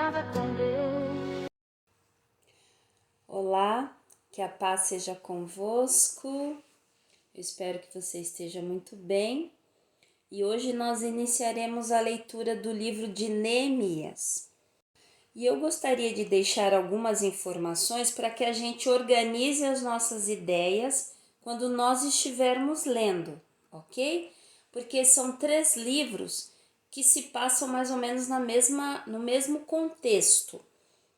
caminhava com Deus. Olá, que a paz seja convosco. Eu espero que você esteja muito bem. E hoje nós iniciaremos a leitura do livro de Neemias. E eu gostaria de deixar algumas informações para que a gente organize as nossas ideias quando nós estivermos lendo, ok? Porque são 3 livros que se passam mais ou menos no mesmo contexto,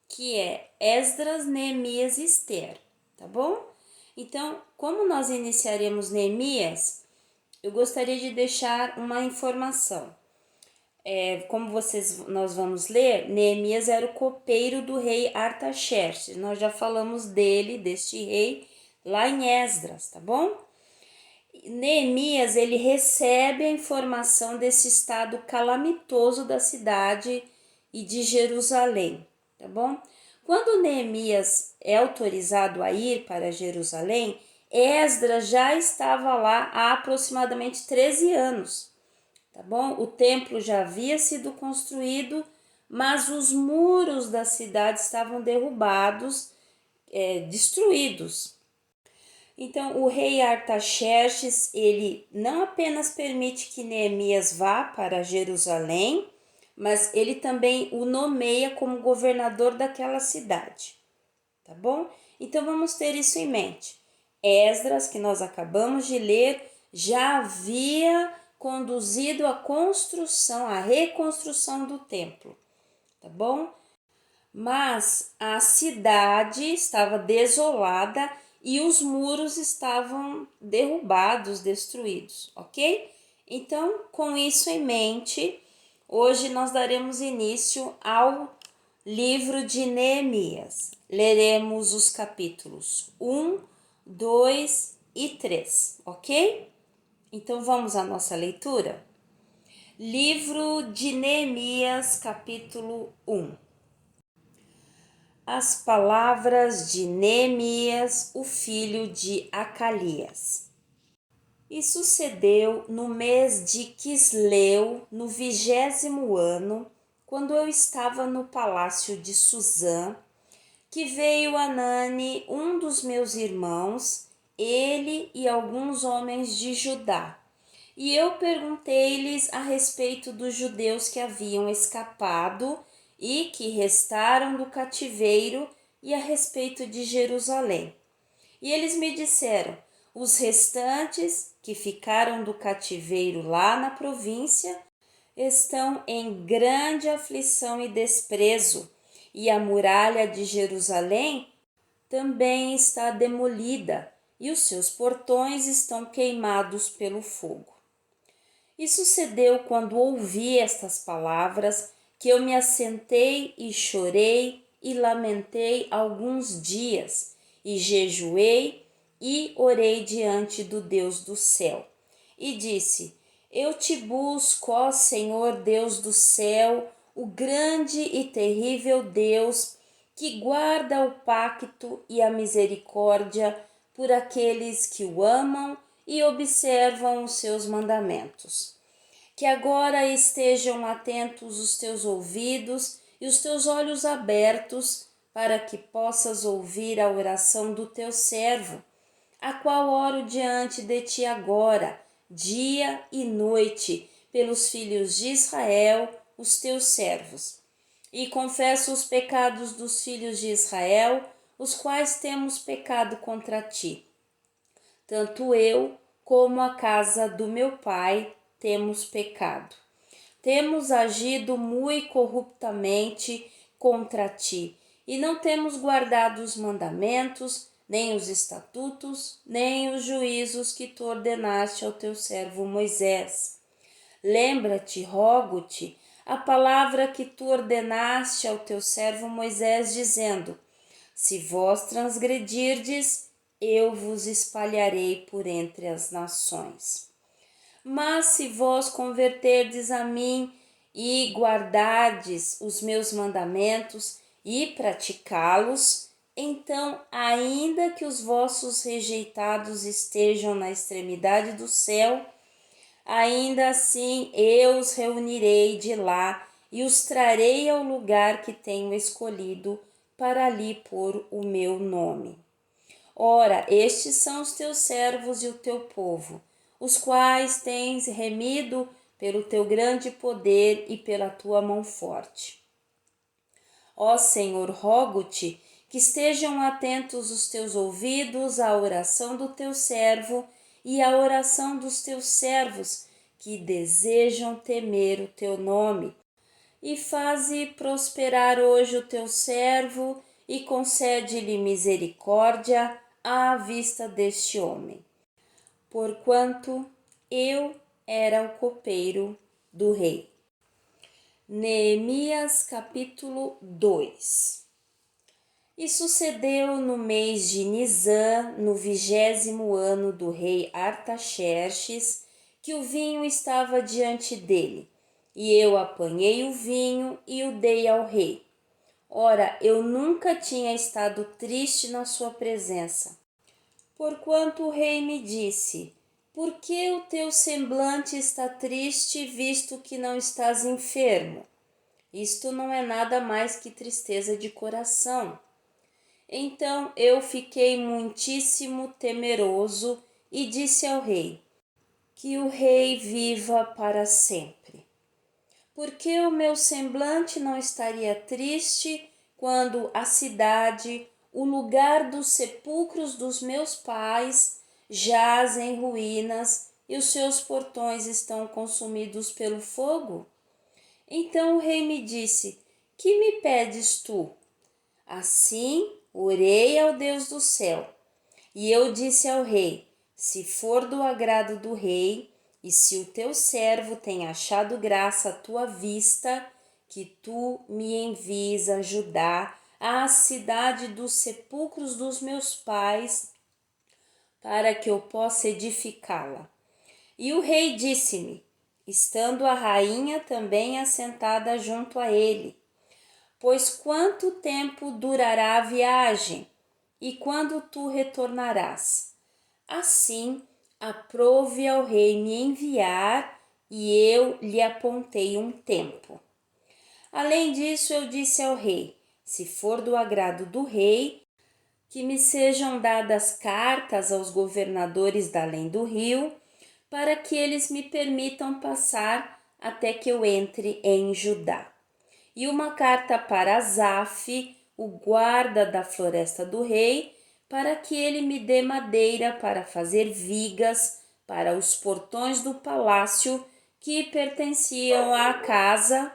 que é Esdras, Neemias e Ester, tá bom? Então, como nós iniciaremos Neemias, eu gostaria de deixar uma informação. Como nós vamos ler, Neemias era o copeiro do rei Artaxerxes. Nós já falamos deste rei, lá em Esdras, tá bom? Neemias, ele recebe a informação desse estado calamitoso da cidade e de Jerusalém, tá bom? Quando Neemias é autorizado a ir para Jerusalém, Esdras já estava lá há aproximadamente 13 anos, tá bom? O templo já havia sido construído, mas os muros da cidade estavam derrubados, destruídos. Então, o rei Artaxerxes, ele não apenas permite que Neemias vá para Jerusalém, mas ele também o nomeia como governador daquela cidade, tá bom? Então, vamos ter isso em mente. Esdras, que nós acabamos de ler, já havia conduzido a reconstrução do templo, tá bom? Mas a cidade estava desolada e os muros estavam derrubados, destruídos, ok? Então, com isso em mente, hoje nós daremos início ao livro de Neemias. Leremos os capítulos 1, 2 e 3, ok? Então, vamos à nossa leitura? Livro de Neemias, capítulo 1. As palavras de Neemias, o filho de Acalias. E sucedeu no mês de Quisleu, no 20º ano, quando eu estava no palácio de Susã, que veio Anani, um dos meus irmãos, ele e alguns homens de Judá. E eu perguntei-lhes a respeito dos judeus que haviam escapado e que restaram do cativeiro e a respeito de Jerusalém. E eles me disseram: os restantes que ficaram do cativeiro lá na província estão em grande aflição e desprezo, e a muralha de Jerusalém também está demolida, e os seus portões estão queimados pelo fogo. E sucedeu quando ouvi estas palavras, que eu me assentei e chorei e lamentei alguns dias, e jejuei e orei diante do Deus do céu. E disse: eu te busco, ó Senhor Deus do céu, o grande e terrível Deus, que guarda o pacto e a misericórdia por aqueles que o amam e observam os seus mandamentos. Que agora estejam atentos os teus ouvidos e os teus olhos abertos, para que possas ouvir a oração do teu servo, a qual oro diante de ti agora, dia e noite, pelos filhos de Israel, os teus servos. E confesso os pecados dos filhos de Israel, os quais temos pecado contra ti. Tanto eu como a casa do meu pai temos pecado. Temos agido muito corruptamente contra ti, e não temos guardado os mandamentos, nem os estatutos, nem os juízos que tu ordenaste ao teu servo Moisés. Lembra-te, rogo-te, a palavra que tu ordenaste ao teu servo Moisés, dizendo: se vós transgredirdes, eu vos espalharei por entre as nações. Mas se vós converterdes a mim e guardardes os meus mandamentos e praticá-los, então, ainda que os vossos rejeitados estejam na extremidade do céu, ainda assim eu os reunirei de lá e os trarei ao lugar que tenho escolhido para ali pôr o meu nome. Ora, estes são os teus servos e o teu povo, os quais tens remido pelo teu grande poder e pela tua mão forte. Ó Senhor, rogo-te que estejam atentos os teus ouvidos à oração do teu servo e à oração dos teus servos que desejam temer o teu nome. E faze prosperar hoje o teu servo e concede-lhe misericórdia à vista deste homem, porquanto eu era o copeiro do rei. Neemias capítulo 2. E sucedeu no mês de Nisã, no 20º ano do rei Artaxerxes, que o vinho estava diante dele, e eu apanhei o vinho e o dei ao rei. Ora, eu nunca tinha estado triste na sua presença. Porquanto o rei me disse: por que o teu semblante está triste, visto que não estás enfermo? Isto não é nada mais que tristeza de coração. Então eu fiquei muitíssimo temeroso e disse ao rei: que o rei viva para sempre. Porque o meu semblante não estaria triste quando a cidade, o lugar dos sepulcros dos meus pais, jaz em ruínas e os seus portões estão consumidos pelo fogo? Então o rei me disse: que me pedes tu? Assim orei ao Deus do céu. E eu disse ao rei: se for do agrado do rei, e se o teu servo tem achado graça à tua vista, que tu me envies a Judá, à cidade dos sepulcros dos meus pais, para que eu possa edificá-la. E o rei disse-me, estando a rainha também assentada junto a ele: pois quanto tempo durará a viagem? E quando tu retornarás? Assim, aprove ao rei me enviar, e eu lhe apontei um tempo. Além disso, eu disse ao rei: se for do agrado do rei, que me sejam dadas cartas aos governadores da além do rio, para que eles me permitam passar até que eu entre em Judá. E uma carta para Asaf, o guarda da floresta do rei, para que ele me dê madeira para fazer vigas para os portões do palácio que pertenciam à casa,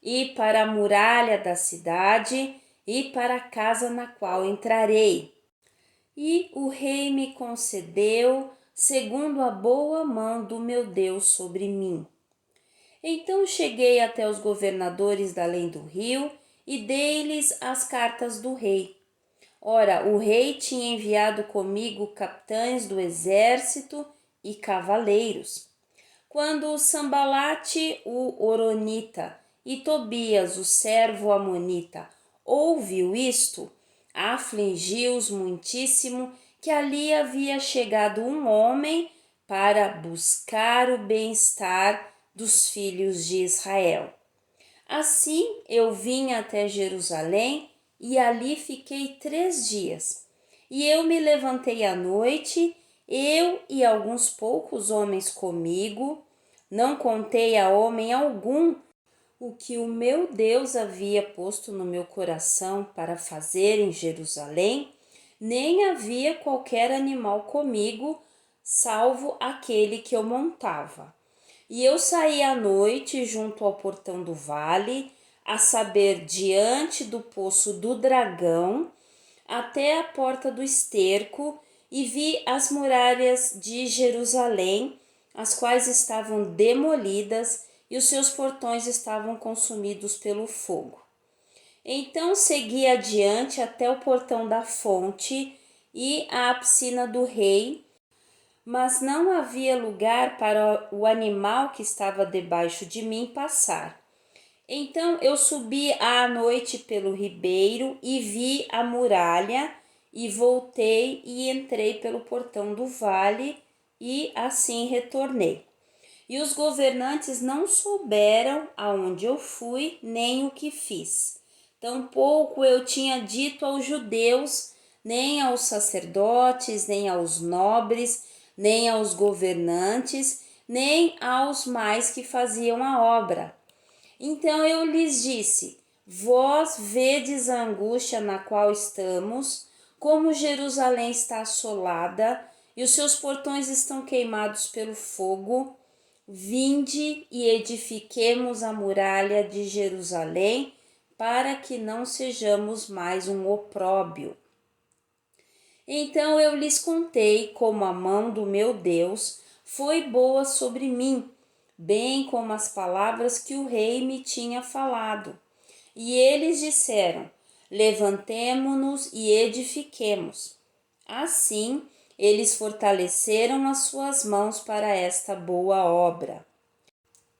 e para a muralha da cidade, e para a casa na qual entrarei. E o rei me concedeu, segundo a boa mão do meu Deus sobre mim. Então cheguei até os governadores da além do rio e dei-lhes as cartas do rei. Ora, o rei tinha enviado comigo capitães do exército e cavaleiros. Quando Sambalate, o horonita, e Tobias, o servo amonita, ouviu isto, afligiu-os muitíssimo que ali havia chegado um homem para buscar o bem-estar dos filhos de Israel. Assim eu vim até Jerusalém e ali fiquei 3 dias. E eu me levantei à noite, eu e alguns poucos homens comigo, não contei a homem algum o que o meu Deus havia posto no meu coração para fazer em Jerusalém, nem havia qualquer animal comigo, salvo aquele que eu montava. E eu saí à noite junto ao portão do vale, a saber, diante do poço do dragão, até a porta do esterco, e vi as muralhas de Jerusalém, as quais estavam demolidas e os seus portões estavam consumidos pelo fogo. Então segui adiante até o portão da fonte e à piscina do rei, mas não havia lugar para o animal que estava debaixo de mim passar. Então eu subi à noite pelo ribeiro e vi a muralha, e voltei e entrei pelo portão do vale, e assim retornei. E os governantes não souberam aonde eu fui, nem o que fiz. Tampouco eu tinha dito aos judeus, nem aos sacerdotes, nem aos nobres, nem aos governantes, nem aos mais que faziam a obra. Então eu lhes disse: vós vedes a angústia na qual estamos, como Jerusalém está assolada e os seus portões estão queimados pelo fogo. Vinde e edifiquemos a muralha de Jerusalém, para que não sejamos mais um opróbio. Então eu lhes contei como a mão do meu Deus foi boa sobre mim, bem como as palavras que o rei me tinha falado. E eles disseram: levantemo-nos e edifiquemos. Assim, eles fortaleceram as suas mãos para esta boa obra.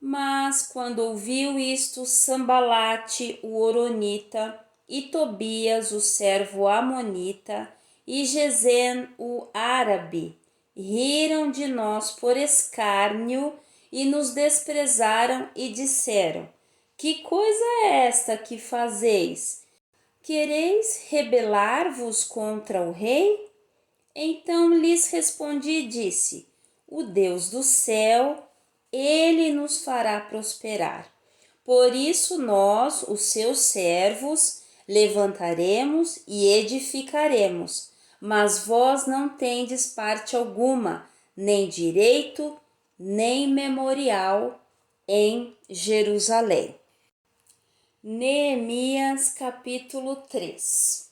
Mas quando ouviu isto Sambalate, o horonita, e Tobias, o servo amonita, e Gesem, o árabe, riram de nós por escárnio e nos desprezaram e disseram: que coisa é esta que fazeis? Quereis rebelar-vos contra o rei? Então lhes respondi e disse: o Deus do céu, ele nos fará prosperar. Por isso nós, os seus servos, levantaremos e edificaremos, mas vós não tendes parte alguma, nem direito, nem memorial em Jerusalém. Neemias capítulo 3.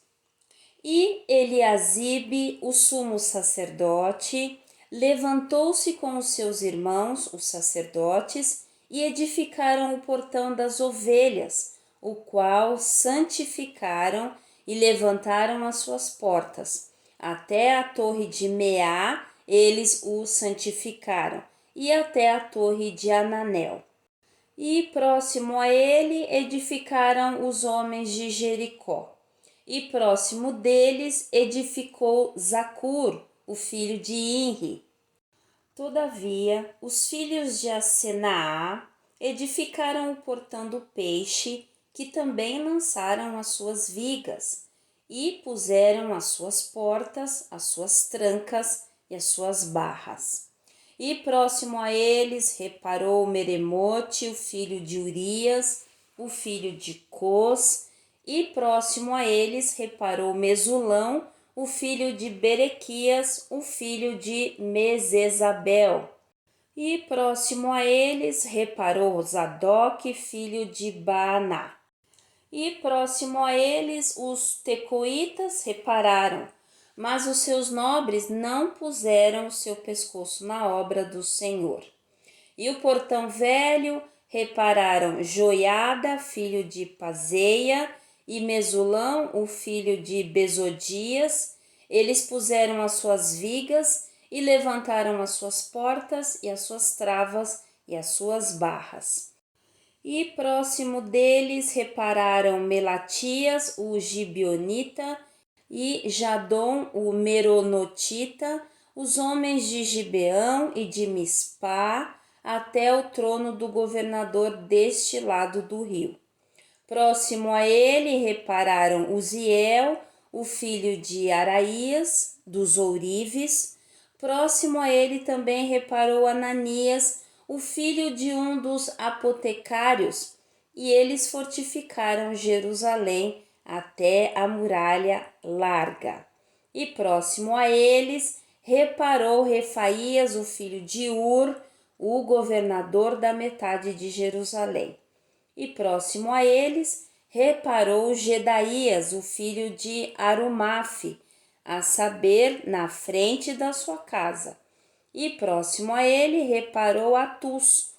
E Eliasibe, o sumo sacerdote, levantou-se com os seus irmãos, os sacerdotes, e edificaram o portão das ovelhas, o qual santificaram e levantaram as suas portas. Até a torre de Meá eles o santificaram, e até a torre de Ananel. E próximo a ele edificaram os homens de Jericó. E próximo deles edificou Zacur, o filho de Inri. Todavia, os filhos de Asenaá edificaram o portão do peixe, que também lançaram as suas vigas, e puseram as suas portas, as suas trancas e as suas barras. E próximo a eles reparou Meremote, o filho de Urias, o filho de Cos, e próximo a eles reparou Mesulão, o filho de Berequias, o filho de Mesesabel. E próximo a eles reparou Zadok, filho de Baaná. E próximo a eles os tecoitas repararam, mas os seus nobres não puseram o seu pescoço na obra do Senhor. E o portão velho repararam Joiada, filho de Pazeia, e Mesulão, o filho de Bezodias. Eles puseram as suas vigas e levantaram as suas portas e as suas travas e as suas barras. E próximo deles repararam Melatias, o Gibionita, e Jadom, o Meronotita, os homens de Gibeão e de Mispá, até o trono do governador deste lado do rio. Próximo a ele repararam Uziel, o filho de Araías, dos ourives. Próximo a ele também reparou Ananias, o filho de um dos apotecários, e eles fortificaram Jerusalém até a muralha larga. E próximo a eles reparou Refaías, o filho de Ur, o governador da metade de Jerusalém. E próximo a eles reparou Gedaías, o filho de Arumafe, a saber, na frente da sua casa. E próximo a ele reparou Atus,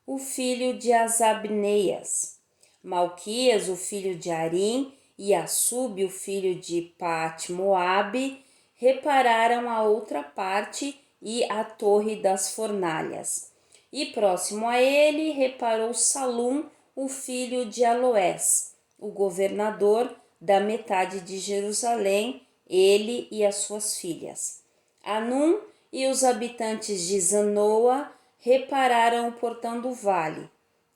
o filho de Asabneias. Malquias, o filho de Arim, e Assub, o filho de Pat-Moabe, repararam a outra parte e a torre das fornalhas. E próximo a ele reparou Salum, o filho de Aloés, o governador da metade de Jerusalém, ele e as suas filhas. Anum e os habitantes de Zanoa repararam o portão do vale.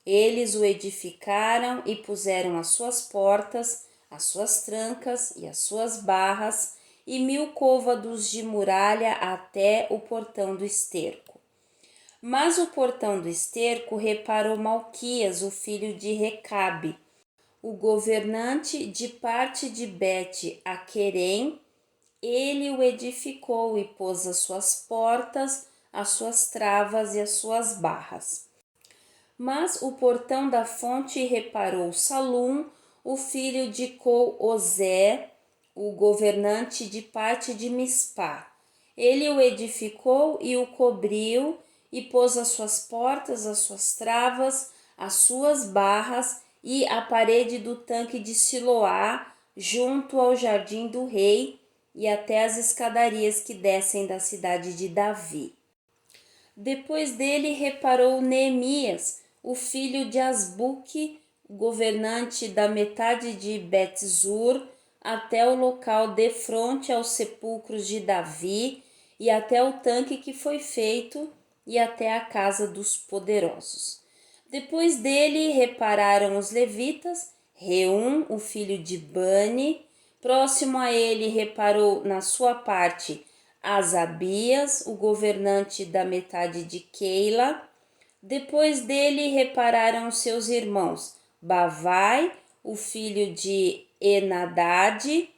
Eles o edificaram e puseram as suas portas, as suas trancas e as suas barras, e 1000 côvados de muralha até o portão do esterco. Mas o portão do esterco reparou Malquias, o filho de Recabe, o governante de parte de Bet-Aquerem. Ele o edificou e pôs as suas portas, as suas travas e as suas barras. Mas o portão da fonte reparou Salum, o filho de Coozé, o governante de parte de Mispá. Ele o edificou e o cobriu, e pôs as suas portas, as suas travas, as suas barras e a parede do tanque de Siloá, junto ao jardim do rei, e até as escadarias que descem da cidade de Davi. Depois dele reparou Neemias, o filho de Asbuque, governante da metade de Bet-Zur, até o local defronte aos sepulcros de Davi, e até o tanque que foi feito, e até a casa dos poderosos. Depois dele repararam os levitas, Reum, o filho de Bani. Próximo a ele reparou na sua parte Asabias, o governante da metade de Keila. Depois dele repararam seus irmãos Bavai, o filho de Enadade,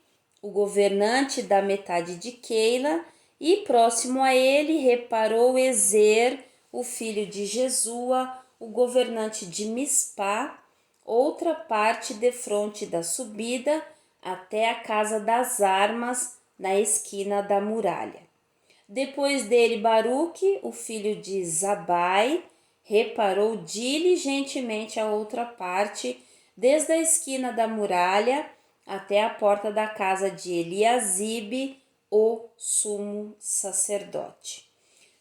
o governante da metade de Keila, e próximo a ele reparou Ezer, o filho de Jesua, o governante de Mispá, outra parte defronte da subida até a casa das armas, na esquina da muralha. Depois dele Baruque, o filho de Zabai, reparou diligentemente a outra parte, desde a esquina da muralha até a porta da casa de Eliasibe, o sumo sacerdote.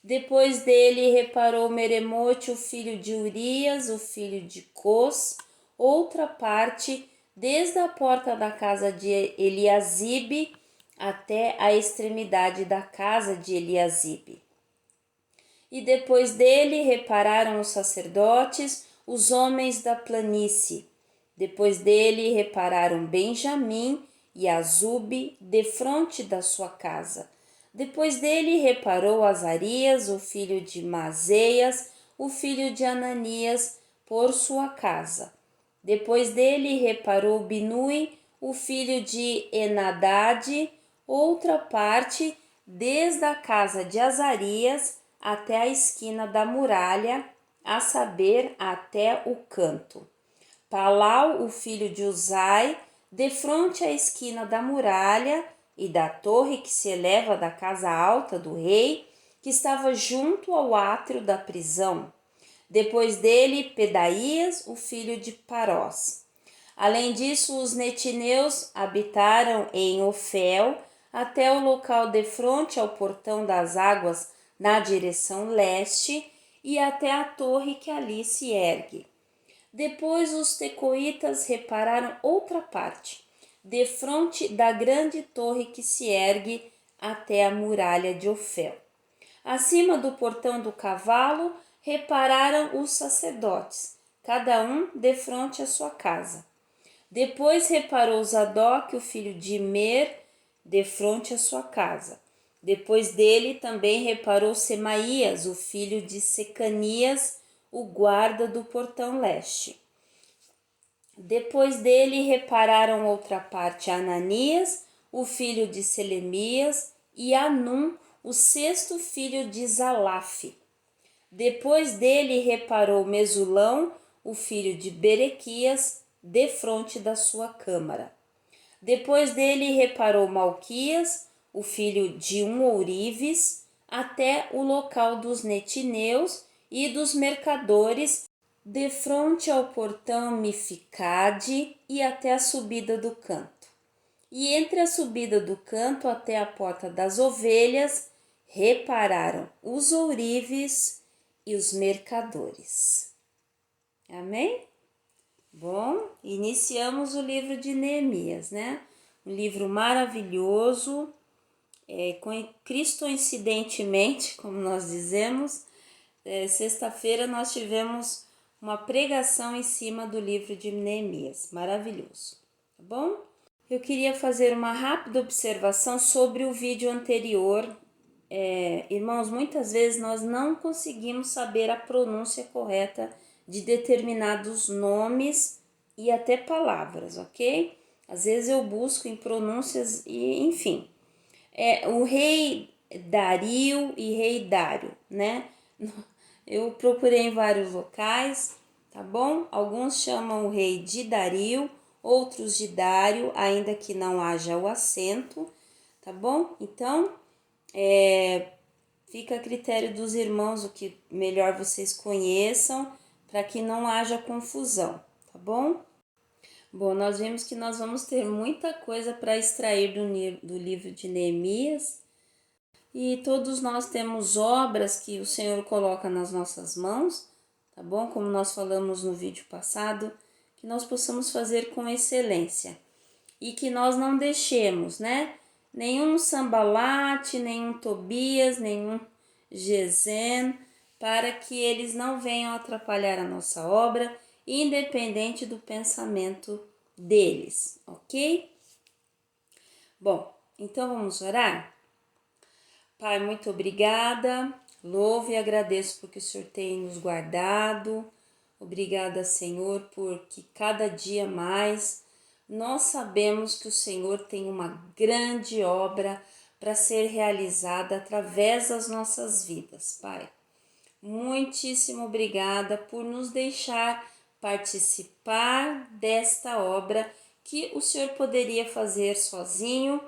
Depois dele reparou Meremote, o filho de Urias, o filho de Cos, outra parte, desde a porta da casa de Eliasibe até a extremidade da casa de Eliasibe. E depois dele repararam os sacerdotes, os homens da planície. Depois dele repararam Benjamim e Azube, defronte da sua casa. Depois dele reparou Azarias, o filho de Mazeias, o filho de Ananias, por sua casa. Depois dele reparou Binui, o filho de Enadade, outra parte, desde a casa de Azarias até a esquina da muralha, a saber, até o canto. Palau, o filho de Uzai, defronte à esquina da muralha e da torre que se eleva da casa alta do rei, que estava junto ao átrio da prisão. Depois dele, Pedaías, o filho de Parós. Além disso, os netineus habitaram em Ofel, até o local defronte ao portão das águas na direção leste, e até a torre que ali se ergue. Depois os tecoitas repararam outra parte, defronte da grande torre que se ergue até a muralha de Ofel. Acima do portão do cavalo repararam os sacerdotes, cada um defronte à sua casa. Depois reparou Zadok, o filho de Imer, defronte à sua casa. Depois dele também reparou Semaías, o filho de Secanias, o guarda do portão leste. Depois dele repararam outra parte Ananias, o filho de Selemias, e Anum, o sexto filho de Zalaf. Depois dele reparou Mesulão, o filho de Berequias, defronte da sua câmara. Depois dele reparou Malquias, o filho de um ourives, até o local dos netineus e dos mercadores, defronte ao portão Mificade e até a subida do canto. E entre a subida do canto até a porta das ovelhas, repararam os ourives e os mercadores. Amém? Bom, iniciamos o livro de Neemias, né? Um livro maravilhoso, coincidentemente, como nós dizemos, sexta-feira nós tivemos uma pregação em cima do livro de Neemias, maravilhoso, tá bom? Eu queria fazer uma rápida observação sobre o vídeo anterior. Irmãos, muitas vezes nós não conseguimos saber a pronúncia correta de determinados nomes e até palavras, ok? Às vezes eu busco em pronúncias e, enfim, o rei Dario e rei Dário, né? Eu procurei em vários locais, tá bom? Alguns chamam o rei de Dario, outros de Dário, ainda que não haja o acento, tá bom? Então, fica a critério dos irmãos o que melhor vocês conheçam, para que não haja confusão, tá bom? Bom, nós vimos que nós vamos ter muita coisa para extrair do livro de Neemias, e todos nós temos obras que o Senhor coloca nas nossas mãos, tá bom? Como nós falamos no vídeo passado, que nós possamos fazer com excelência e que nós não deixemos, né? Nenhum Sambalate, nenhum Tobias, nenhum Gesem, para que eles não venham atrapalhar a nossa obra, independente do pensamento deles, ok? Bom, então vamos orar? Pai, muito obrigada, louvo e agradeço porque o Senhor tem nos guardado. Obrigada, Senhor, porque cada dia mais nós sabemos que o Senhor tem uma grande obra para ser realizada através das nossas vidas, Pai. Muitíssimo obrigada por nos deixar participar desta obra que o Senhor poderia fazer sozinho,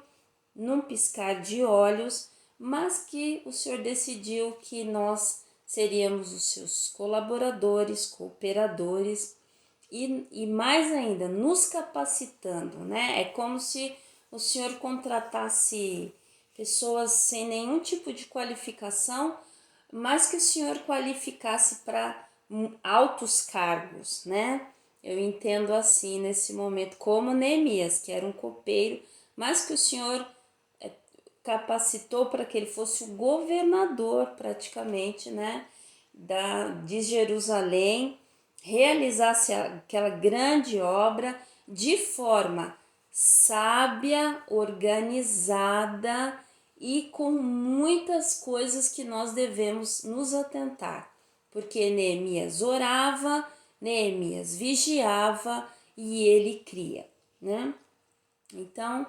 num piscar de olhos, mas que o Senhor decidiu que nós seríamos os seus colaboradores, cooperadores e mais ainda, nos capacitando, né? É como se o Senhor contratasse pessoas sem nenhum tipo de qualificação, mas que o Senhor qualificasse para altos cargos, né? Eu entendo assim nesse momento, como Neemias, que era um copeiro, mas que o Senhor capacitou para que ele fosse o governador praticamente, né, de Jerusalém, realizasse aquela grande obra de forma sábia, organizada e com muitas coisas que nós devemos nos atentar, porque Neemias orava, Neemias vigiava e ele cria, né? Então,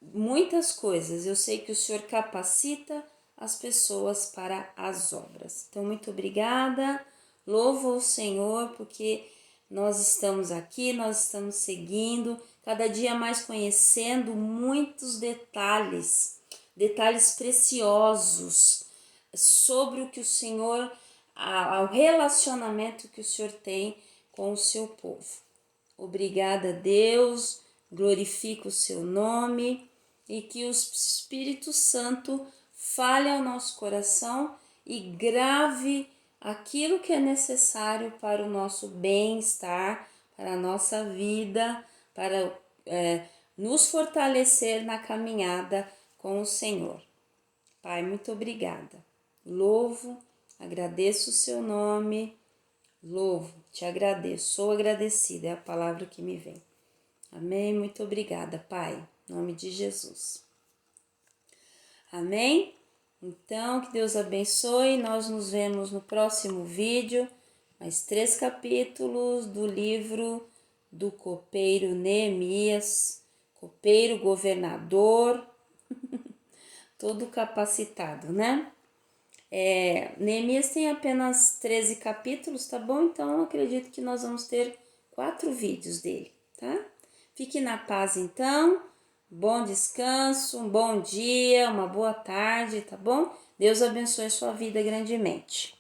muitas coisas. Eu sei que o Senhor capacita as pessoas para as obras. Então, muito obrigada. Louvo ao Senhor porque nós estamos aqui, nós estamos seguindo, cada dia mais conhecendo muitos detalhes preciosos sobre o que o Senhor, ao relacionamento que o Senhor tem com o seu povo. Obrigada, Deus, glorifico o seu nome e que o Espírito Santo fale ao nosso coração e grave aquilo que é necessário para o nosso bem-estar, para a nossa vida, para nos fortalecer na caminhada com o Senhor. Pai, muito obrigada. Louvo, agradeço o seu nome. Louvo, te agradeço, sou agradecida, é a palavra que me vem. Amém, muito obrigada, Pai, em nome de Jesus. Amém? Então, que Deus abençoe, nós nos vemos no próximo vídeo, mais 3 capítulos do livro do copeiro Neemias, copeiro governador, todo capacitado, né? Neemias tem apenas 13 capítulos, tá bom? Então, eu acredito que nós vamos ter 4 vídeos dele, tá? Fique na paz, então. Bom descanso, um bom dia, uma boa tarde, tá bom? Deus abençoe a sua vida grandemente.